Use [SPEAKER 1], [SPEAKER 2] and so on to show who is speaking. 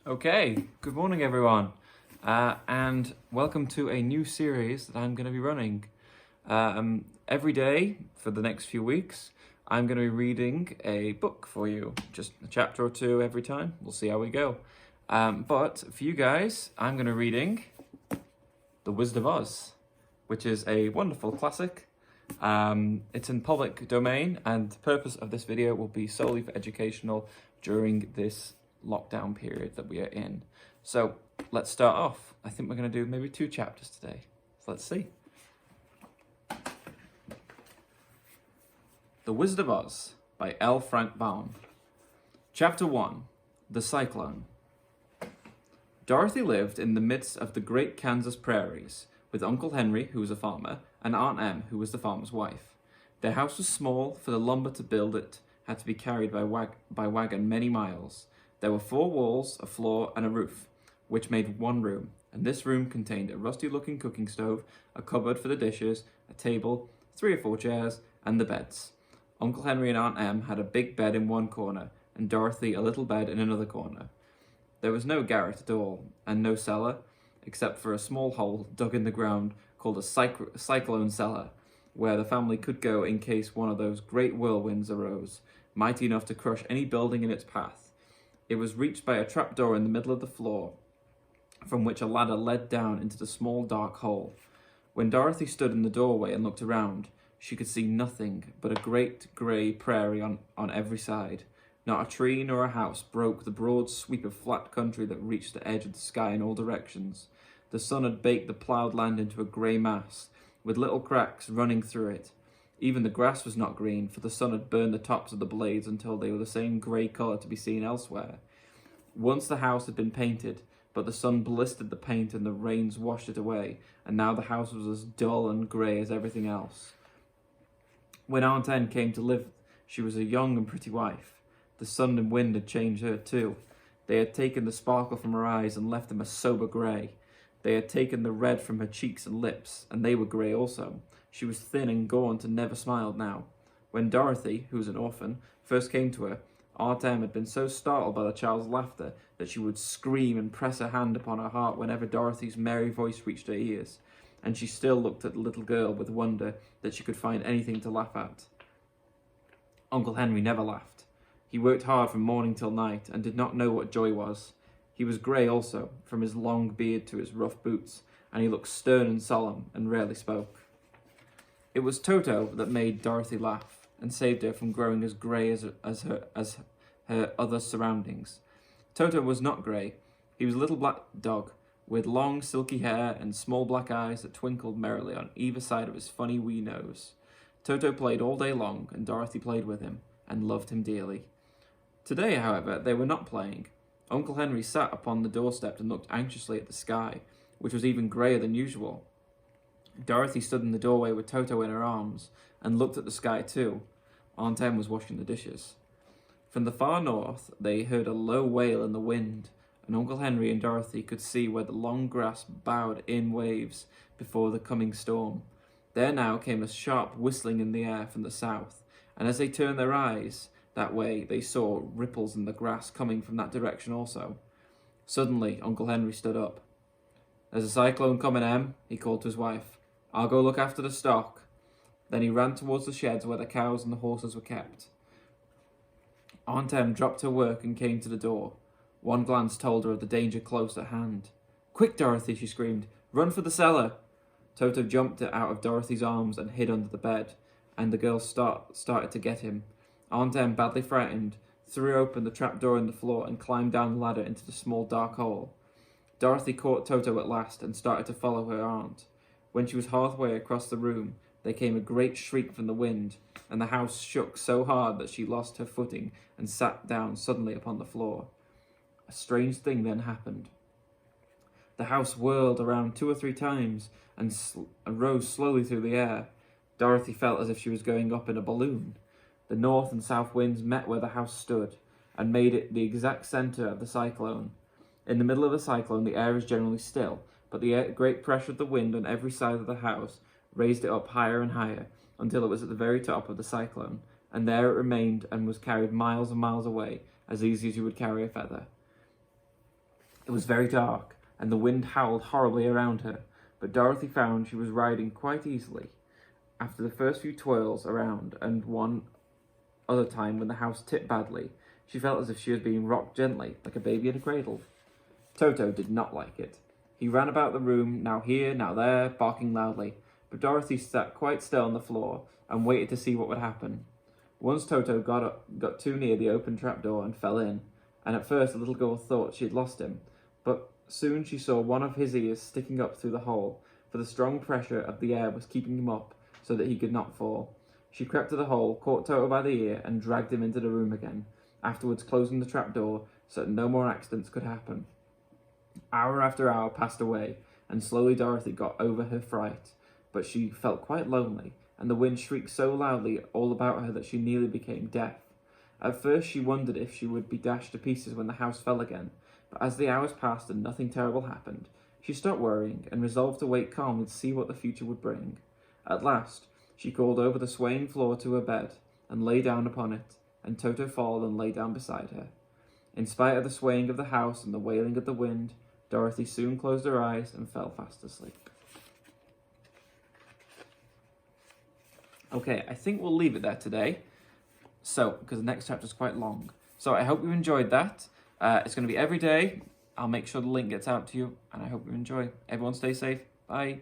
[SPEAKER 1] Okay, good morning everyone, and welcome to a new series that I'm going to be running. Every day for the next few weeks, I'm going to be reading a book for you, just a chapter or two every time. We'll see how we go. But for you guys, I'm going to be reading The Wizard of Oz, which is a wonderful classic. It's in public domain, and the purpose of this video will be solely for educational during this lockdown period that we are in. So let's start off. I think we're going to do maybe 2 chapters today. So let's see. The Wizard of Oz by L. Frank Baum. Chapter 1. The Cyclone. Dorothy lived in the midst of the great Kansas prairies with Uncle Henry, who was a farmer, and Aunt Em, who was the farmer's wife. Their house was small, for the lumber to build it had to be carried by wagon many miles. There were 4 walls, a floor, and a roof, which made one room, and this room contained a rusty-looking cooking stove, a cupboard for the dishes, a table, 3 or 4 chairs, and the beds. Uncle Henry and Aunt Em had a big bed in one corner, and Dorothy a little bed in another corner. There was no garret at all, and no cellar, except for a small hole dug in the ground called a cyclone cellar, where the family could go in case one of those great whirlwinds arose, mighty enough to crush any building in its path. It was reached by a trapdoor in the middle of the floor, from which a ladder led down into the small dark hole. When Dorothy stood in the doorway and looked around, she could see nothing but a great grey prairie on every side. Not a tree nor a house broke the broad sweep of flat country that reached the edge of the sky in all directions. The sun had baked the ploughed land into a grey mass, with little cracks running through it. Even the grass was not green, for the sun had burned the tops of the blades until they were the same grey colour to be seen elsewhere. Once the house had been painted, but the sun blistered the paint and the rains washed it away, and now the house was as dull and grey as everything else. When Aunt Em came to live, she was a young and pretty wife. The sun and wind had changed her too. They had taken the sparkle from her eyes and left them a sober grey. They had taken the red from her cheeks and lips, and they were grey also. She was thin and gaunt and never smiled now. When Dorothy, who was an orphan, first came to her, Aunt Em had been so startled by the child's laughter that she would scream and press her hand upon her heart whenever Dorothy's merry voice reached her ears, and she still looked at the little girl with wonder that she could find anything to laugh at. Uncle Henry never laughed. He worked hard from morning till night and did not know what joy was. He was grey also, from his long beard to his rough boots, and he looked stern and solemn and rarely spoke. It was Toto that made Dorothy laugh and saved her from growing as grey as her other surroundings. Toto was not grey. He was a little black dog with long silky hair and small black eyes that twinkled merrily on either side of his funny wee nose. Toto played all day long, and Dorothy played with him and loved him dearly. Today, however, they were not playing. Uncle Henry sat upon the doorstep and looked anxiously at the sky, which was even greyer than usual. Dorothy stood in the doorway with Toto in her arms and looked at the sky too. Aunt Em was washing the dishes. From the far north, they heard a low wail in the wind, and Uncle Henry and Dorothy could see where the long grass bowed in waves before the coming storm. There now came a sharp whistling in the air from the south, and as they turned their eyes that way, they saw ripples in the grass coming from that direction also. Suddenly, Uncle Henry stood up. "There's a cyclone coming, Em," he called to his wife. "I'll go look after the stock." Then he ran towards the sheds where the cows and the horses were kept. Aunt Em dropped her work and came to the door. One glance told her of the danger close at hand. "Quick, Dorothy," she screamed. "Run for the cellar." Toto jumped out of Dorothy's arms and hid under the bed, and the girl started to get him. Aunt Em, badly frightened, threw open the trapdoor in the floor and climbed down the ladder into the small dark hole. Dorothy caught Toto at last and started to follow her aunt. When she was halfway across the room, there came a great shriek from the wind, and the house shook so hard that she lost her footing and sat down suddenly upon the floor. A strange thing then happened. The house whirled around 2 or 3 times and rose slowly through the air. Dorothy felt as if she was going up in a balloon. The north and south winds met where the house stood and made it the exact centre of the cyclone. In the middle of a cyclone, the air is generally still, but the great pressure of the wind on every side of the house raised it up higher and higher until it was at the very top of the cyclone, and there it remained and was carried miles and miles away, as easy as you would carry a feather. It was very dark, and the wind howled horribly around her, but Dorothy found she was riding quite easily. After the first few twirls around and one other time when the house tipped badly, she felt as if she was being rocked gently, like a baby in a cradle. Toto did not like it. He ran about the room, now here, now there, barking loudly, but Dorothy sat quite still on the floor and waited to see what would happen. Once Toto got too near the open trapdoor and fell in, and at first the little girl thought she had lost him, but soon she saw one of his ears sticking up through the hole, for the strong pressure of the air was keeping him up so that he could not fall. She crept to the hole, caught Toto by the ear, and dragged him into the room again, afterwards closing the trapdoor so that no more accidents could happen. Hour after hour passed away, and slowly Dorothy got over her fright, but she felt quite lonely, and the wind shrieked so loudly all about her that she nearly became deaf. At first she wondered if she would be dashed to pieces when the house fell again, but as the hours passed and nothing terrible happened, she stopped worrying and resolved to wait calmly to see what the future would bring. At last, she crawled over the swaying floor to her bed and lay down upon it, and Toto followed and lay down beside her. In spite of the swaying of the house and the wailing of the wind, Dorothy soon closed her eyes and fell fast asleep. Okay, I think we'll leave it there today. So, because the next chapter is quite long. So I hope you enjoyed that. It's going to be every day. I'll make sure the link gets out to you, and I hope you enjoy. Everyone stay safe. Bye.